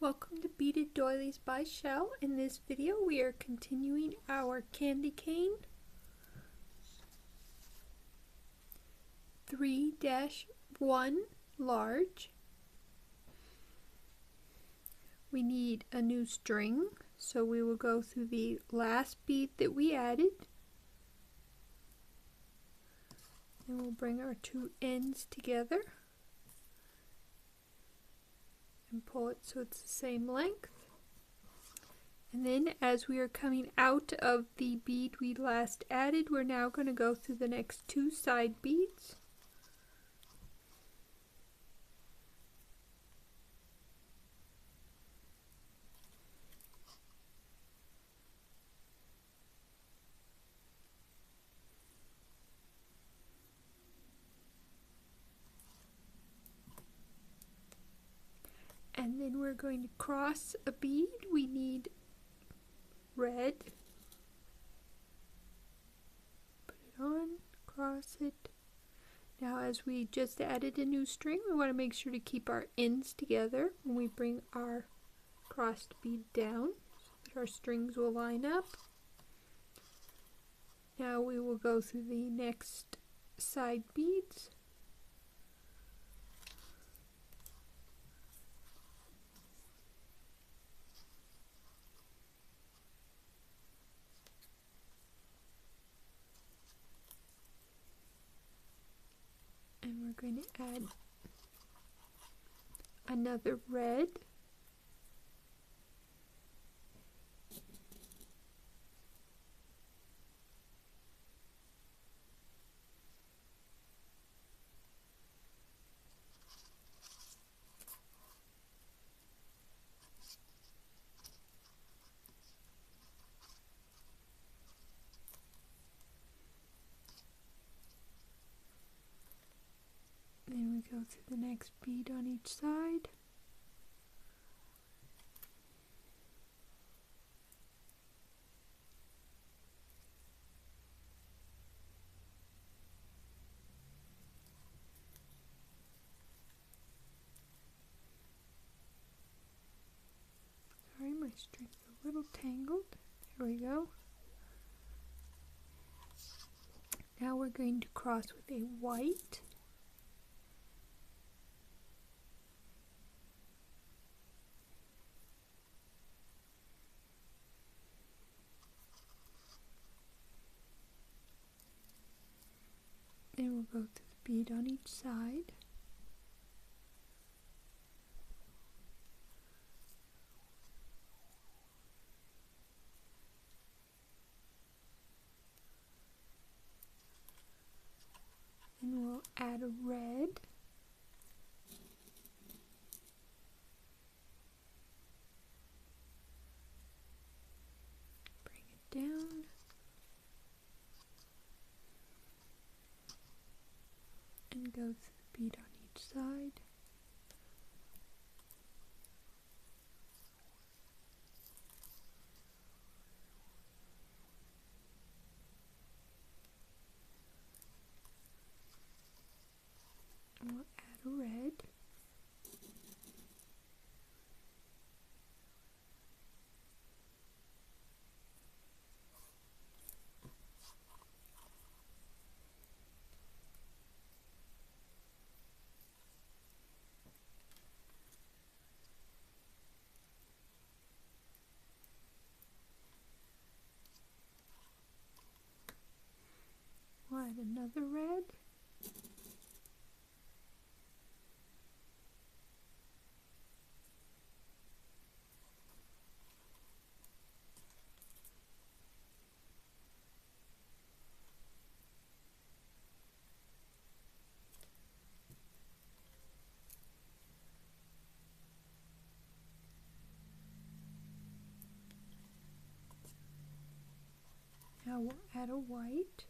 Welcome to Beaded Doilies by Shell. In this video we are continuing our candy cane 3-1 large. We need a new string, so we will go through the last bead that we added and we'll bring our two ends together and pull it so it's the same length. And then as we are coming out of the bead we last added, we're now going to go through the next two side beads. And then we're going to cross a bead. We need red. Put it on, cross it. Now as we just added a new string, we want to make sure to keep our ends together when we bring our crossed bead down so that our strings will line up. Now we will go through the next side beads. And we're going to add another red. Then we go through the next bead on each side. Sorry, my string's a little tangled. There we go. Now we're going to cross with a white. Then we'll go through the bead on each side. Then we'll add a red. Bring it down. And go through the bead on each side. And we'll add a red. We'll add another red. Now we'll add a white.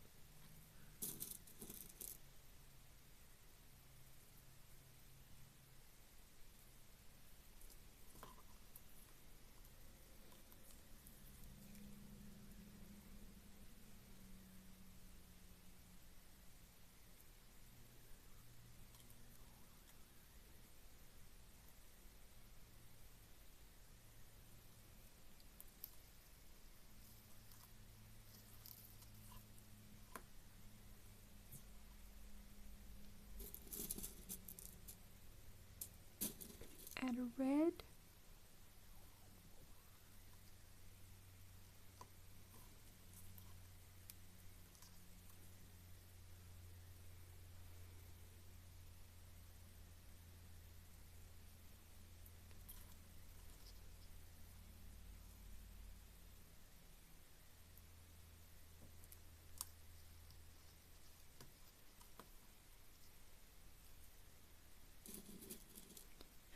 add a red.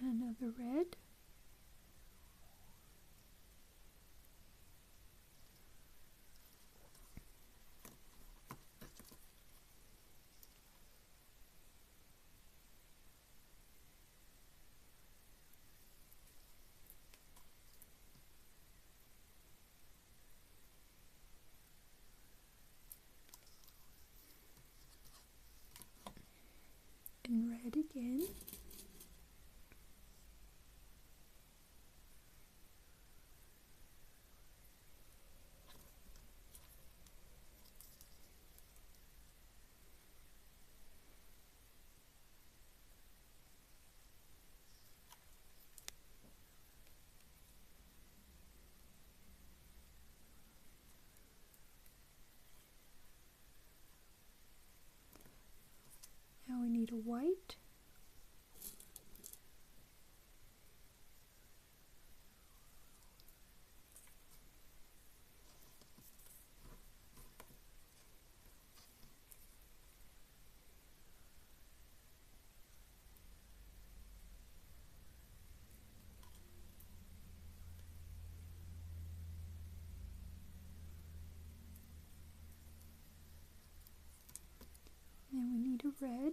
And another red. And red again. Now we need a white. Then we need a red.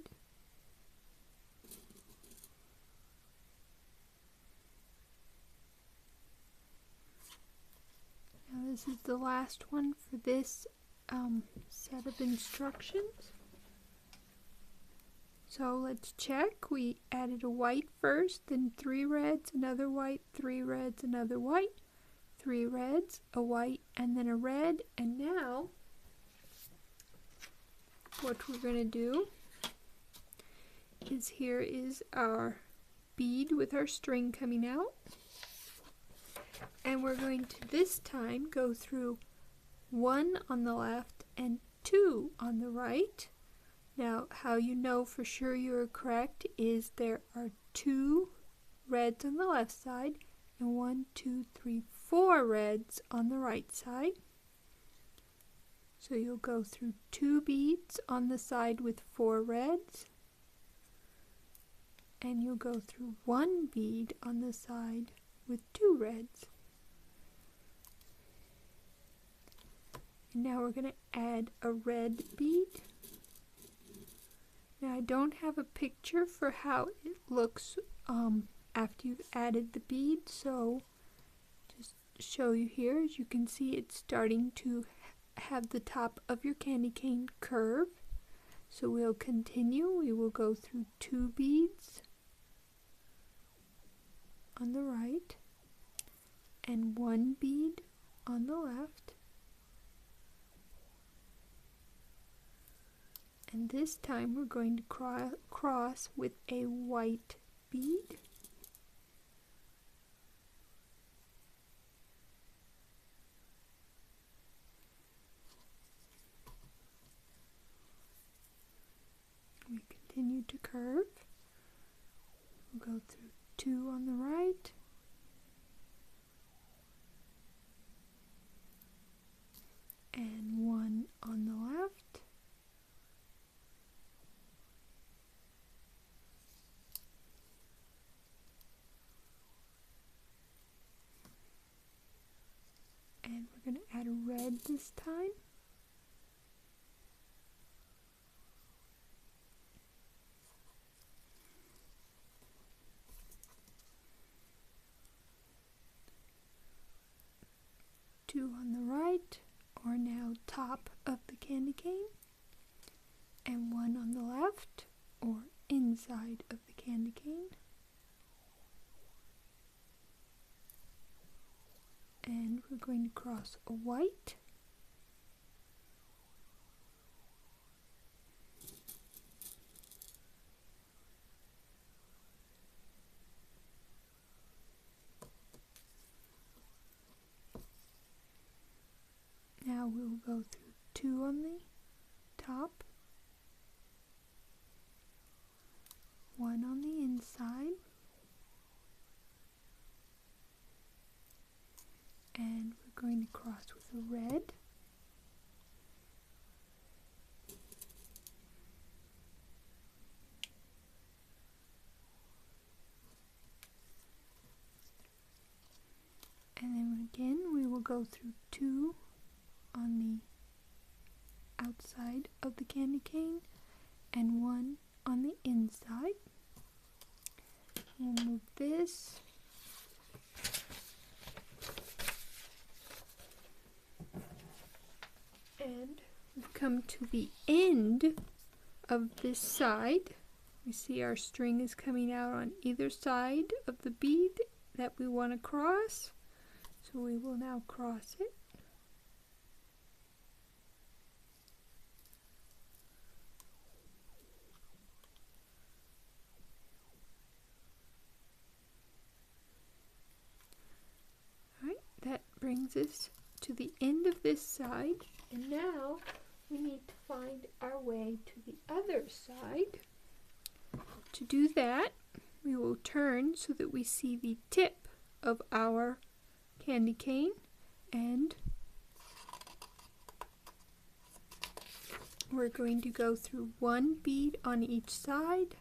Now this is the last one for this set of instructions. So let's check. We added a white first, then 3 reds, another white, 3 reds, another white, 3 reds, a white, and then a red. And now what we're going to do is here is our bead with our string coming out. And we're going to this time go through 1 on the left and 2 on the right. Now, how you know for sure you are correct is there are 2 reds on the left side and 1, 2, 3, 4 reds on the right side. So you'll go through 2 beads on the side with 4 reds, and you'll go through 1 bead on the side with 2 reds. And now we're going to add a red bead. Now I don't have a picture for how it looks after you've added the bead, so just show you here. As you can see, it's starting to have the top of your candy cane curve. So we'll continue. We will go through 2 beads on the right and 1 bead on the left. And this time we're going to cross with a white bead. We continue to curve. We'll go through 2 on the right and 1 on the left. And we're going to add a red this time. Two on the right, or now top of the candy cane, and 1 on the left, or inside of the candy cane. And we're going to cross a white, Now we will go through 2 on the top, 1 on the inside, and we're going to cross with a red. And then again we will go through 2 on the outside of the candy cane and 1 on the inside. We'll move this. And we've come to the end of this side. We see our string is coming out on either side of the bead that we want to cross. So we will now cross it. Alright, that brings us to the end of this side, and now we need to find our way to the other side. To do that, we will turn so that we see the tip of our candy cane, and we're going to go through 1 bead on each side,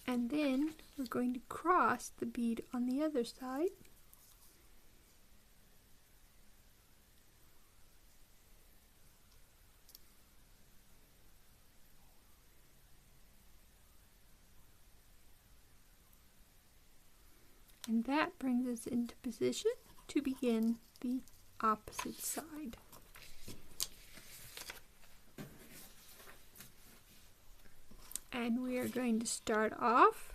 and then we're going to cross the bead on the other side. And that brings us into position to begin the opposite side. And we are going to start off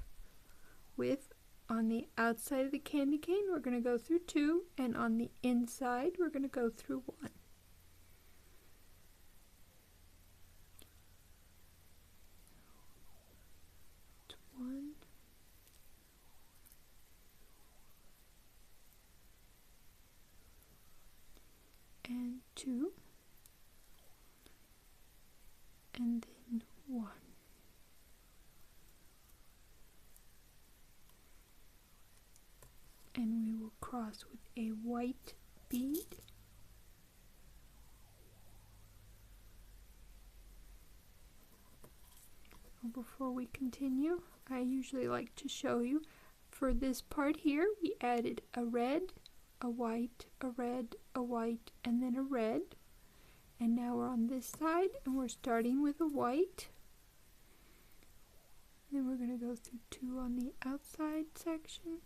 with, on the outside of the candy cane, we're going to go through 2, and on the inside, we're going to go through 1. One. And 2, and then 1. And we will cross with a white bead. Before we continue, I usually like to show you, for this part here, we added a red, a white, a red, a white, and then a red. And now we're on this side, and we're starting with a white. Then we're going to go through 2 on the outside section,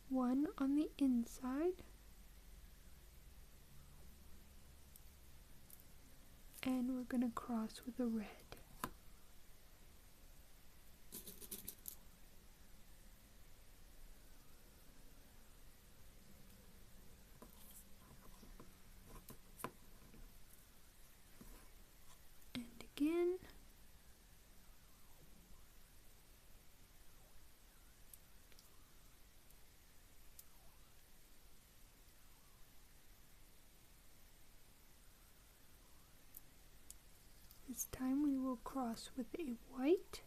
1 on the inside, and we're going to cross with a red. And again. This time we will cross with a white.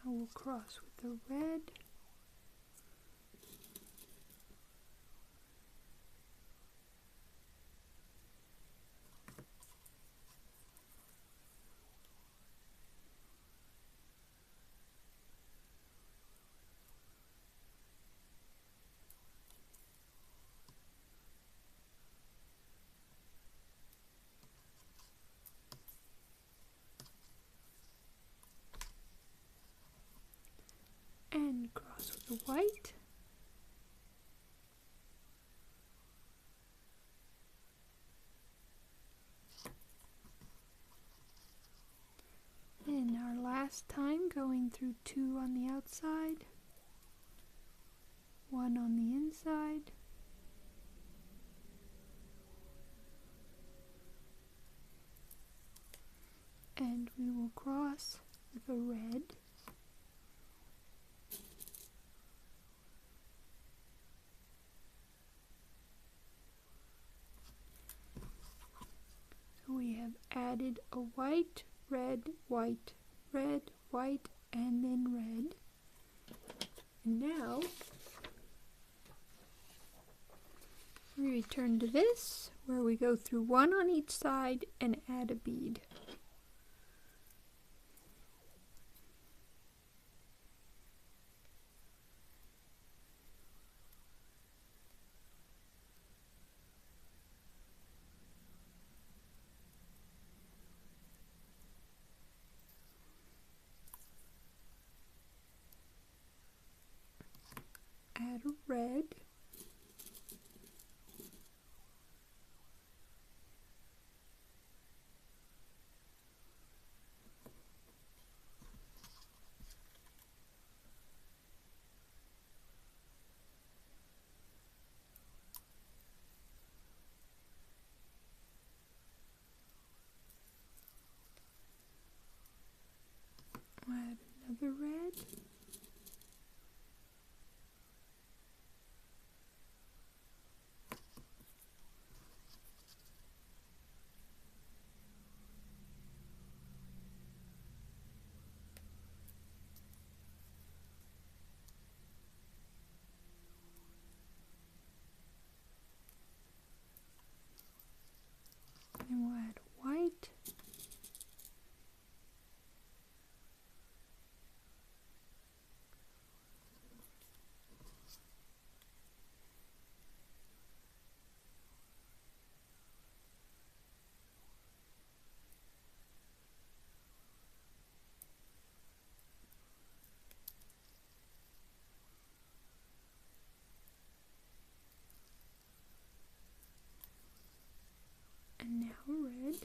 Now we'll cross with the red. the white. And our last time going through 2 on the outside, 1 on the inside, and we will cross with a red. So we have added a white, red, white, red, white, and then red. And now we return to this, where we go through 1 on each side and add a bead. Add a red. Add another red. And we'll add white. And now red.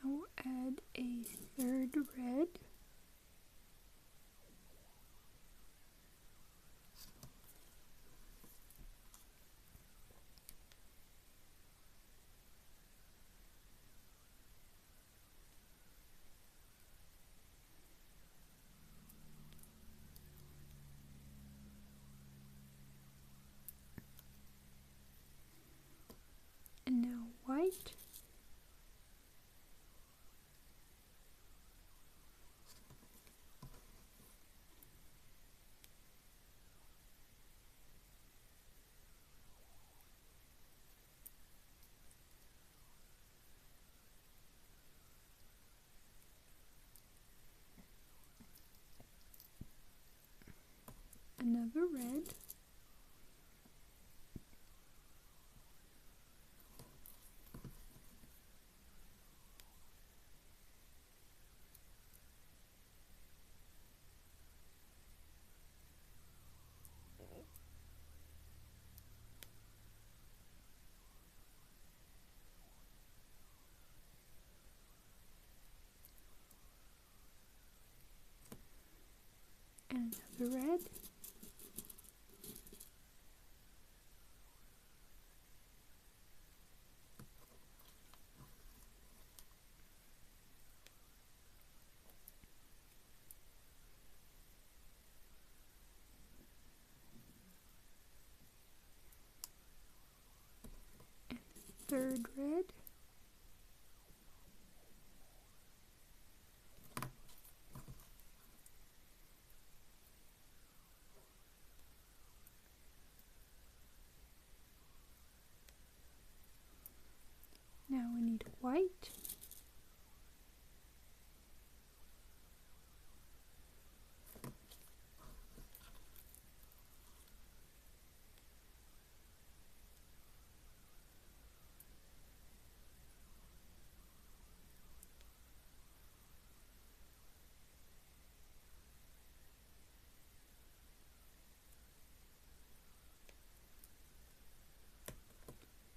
Now we'll add a third red. And now white. Another red. And another red. white.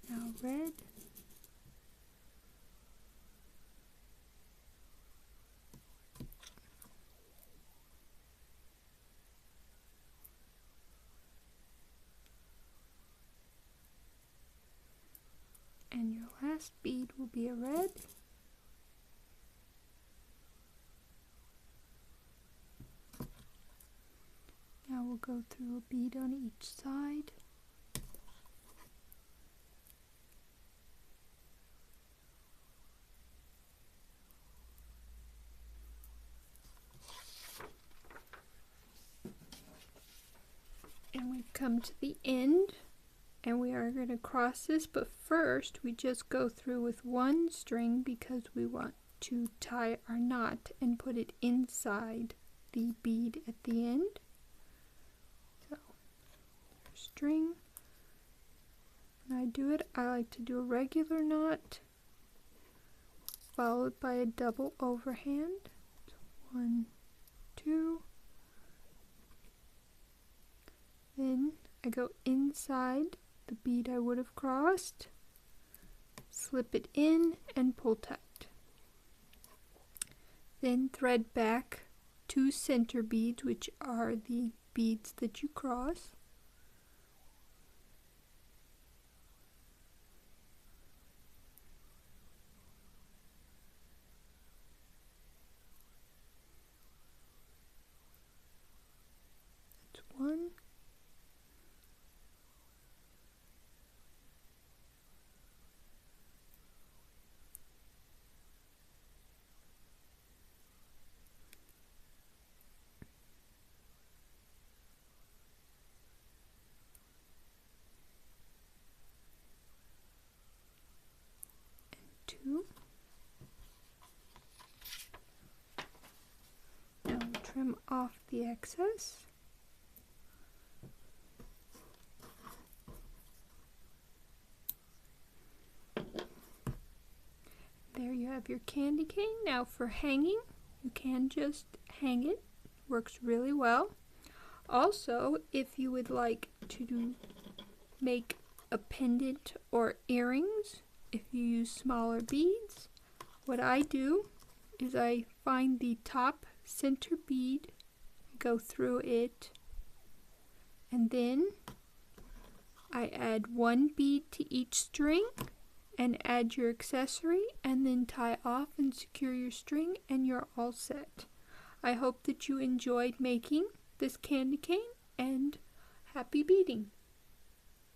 Now red. And your last bead will be a red. Now we'll go through a bead on each side. And we've come to the end, and we are going to cross this, but first we just go through with one string because we want to tie our knot and put it inside the bead at the end. So, string. When I do it, I like to do a regular knot followed by a double overhand. 1, 2. Then I go inside the bead I would have crossed, slip it in and pull tight. Then thread back 2 center beads, which are the beads that you cross. That's 1. Two. Now we'll trim off the excess. There you have your candy cane. Now for hanging, you can just hang it. Works really well. Also, if you would like to make a pendant or earrings, if you use smaller beads, what I do is I find the top center bead, go through it, and then I add 1 bead to each string and add your accessory, and then tie off and secure your string, and you're all set. I hope that you enjoyed making this candy cane, and happy beading!